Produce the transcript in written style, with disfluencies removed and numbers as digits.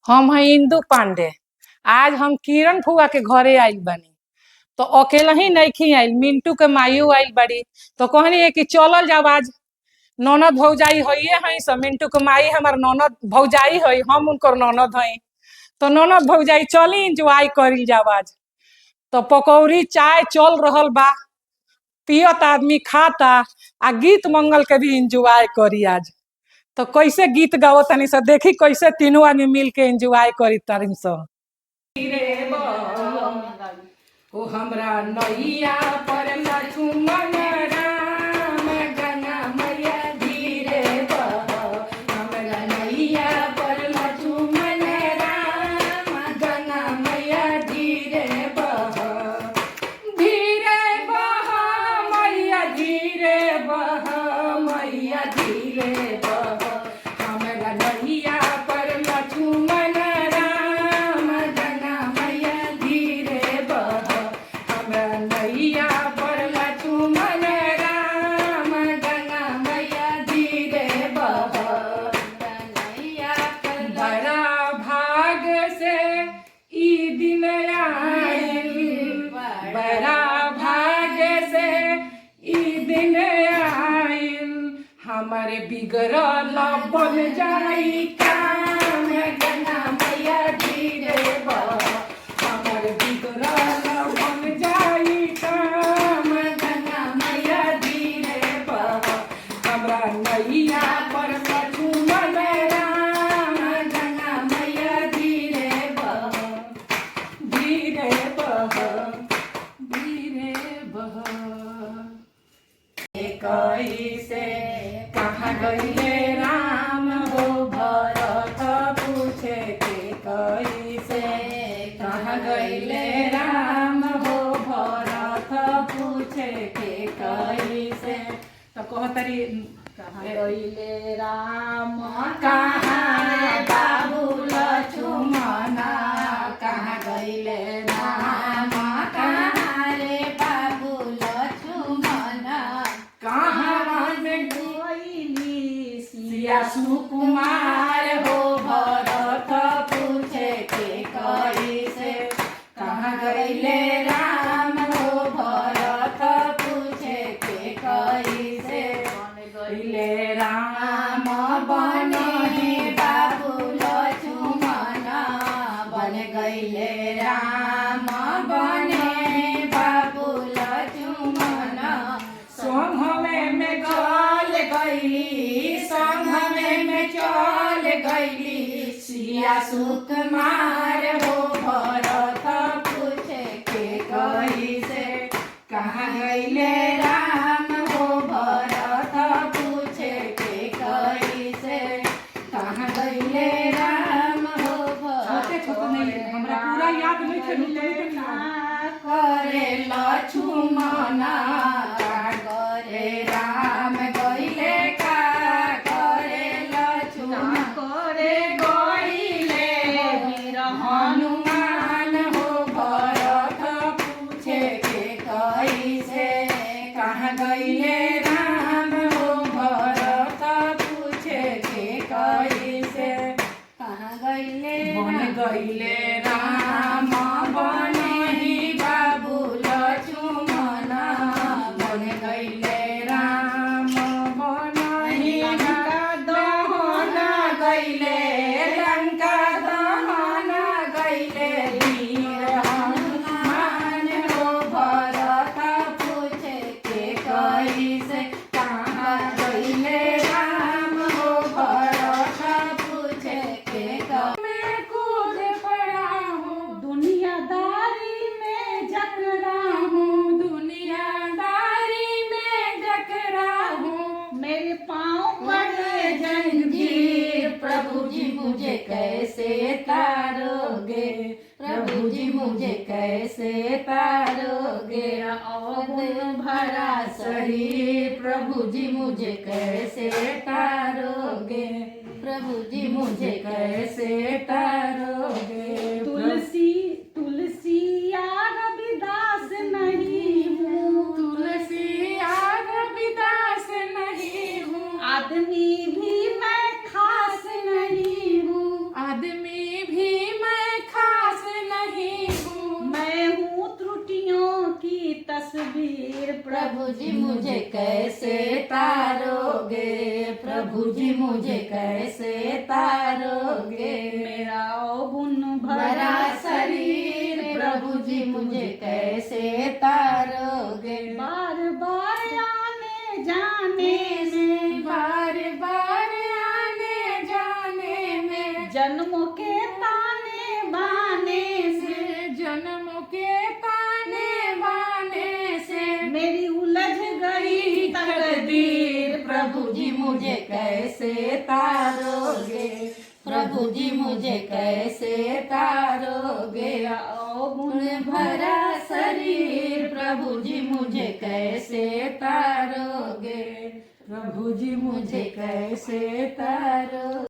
हम हैं इंदू पांडे। आज हम किरण फुआ के घरे आइल बनी। तो अकेला ही नहीं आइल, मिंटू के मायू आइल बड़ी। तो कहनी है कि चलल जाओ आज। ननद भौजाई हइये हई सब। मिंटू के माई हमार ननद भौजाई हई, हम उनकर ननद हई। तो ननद भौजाई चली इंजॉय करी जाओ आज। तो पकौड़ी चाय चल रहल बा, पियत आदमी खाता। आ गीत मंगल के भी इंजॉय करी आज। तो कैसे गीत गावत तनी सब देखी, कैसे तीनों आदमी मिल के इंजॉय करी तनी सब। ओ हमरा नैया पर लक्ष्मण राम गंगा मैया धीरे बह। हमरा नैया पर लक्ष्मण राम गंगा मैया धीरे बह। धीरे बह मैया धीरे बह, मैया धीरे बह। हमरा नैया पर लक्ष्मण राम गंगा मैया धीरे बह। हमरा नैया पर लक्ष्मण राम गंगा मैया धीरे बह। बड़ा भाग से ई दिन आइल, बड़ा भाग से ई दिन आइल। हमारे बिगड़ल बन जाई काम गंगा मैया धीरे बह। हमारे बिगड़ल बन जाई काम गंगा मैया धीरे बह। हमरा नैया पर लक्ष्मण राम गंगा मैया धीरे बह। धीरे बह, धीरे बह। कैसे कहाँ गईले राम हो भरत पूछे के। कैसे कहाँ गईले राम हो भरत पूछे के। कैसे तो कहतरी कहाँ गईले राम, कहाँ बाबू लक्ष्मण। कहाँ गईले राम, कहाँ रे बाबू लक्ष्मण। कहाँ में गईली सिया सुकुमार हो भरत पूछे के। कैसे कहाँ गईले राम हो भरत पूछे के। कैसे गईले राम बन हे बाबू लक्ष्मण। बन गईले राम बन हे बाबू लक्ष्मण। संघवे में गल गईली, संघवे में चल गईली सिया सुकुमार हो भरत पूछे के। कैसे कहाँ गईले राम हो भरत पूछे के। कैसे कहाँ गईले राम हो भरत। हमरा पूरा याद नहीं थे। करे लक्ष्मण करे राम गईले का। करे लक्ष्मण करे गईले वीर हनुमान हो भरत पूछे के। कैसे कहाँ गईले राम हो भरत पूछे के। कैसे कहाँ गईले बन गईले राम बन ही बाबू लक्ष्मण। बन गईले राम बन ही लंका दहन गईले। लंका दहन गईले वीर हनुमान हो भरत पूछे के। कैसे कहाँ गईले राम हो भरत पूछे के। मैं कूद पड़ा हूँ दुनियादारी में जकरा हूँ, दुनियादारी में जकरा हूँ। मेरे पाँव पड़े जंजीर, प्रभु जी मुझे कैसे तारोगे। प्रभु जी मुझे कैसे तारोगे। अवगुण भरा शरीर, प्रभु जी मुझे कैसे तारोगे। प्रभु जी मुझे कैसे तारोगे। तुलसी तुलसी यार रविदास नहीं हूँ, तुलसी यार रविदास नहीं हूँ। आदमी भी मैं खास नहीं हूँ, आदमी भी जी मुझे कैसे तारोगे, प्रभु जी मुझे कैसे तारोगे। मेरा गुण भरा शरीर प्रभु जी मुझे कैसे तारोगे। बार बार आने जाने में, बार बार आने जाने में, जन्मों के ताने बाने से, जन्मों के ताने बाने से मेरी उलझ गई तकदीर प्रभु जी मुझे कैसे तारोगे, प्रभु जी मुझे कैसे तारोगे। गुण भरा शरीर प्रभु जी मुझे कैसे तारोगे, प्रभु जी मुझे कैसे तारोगे।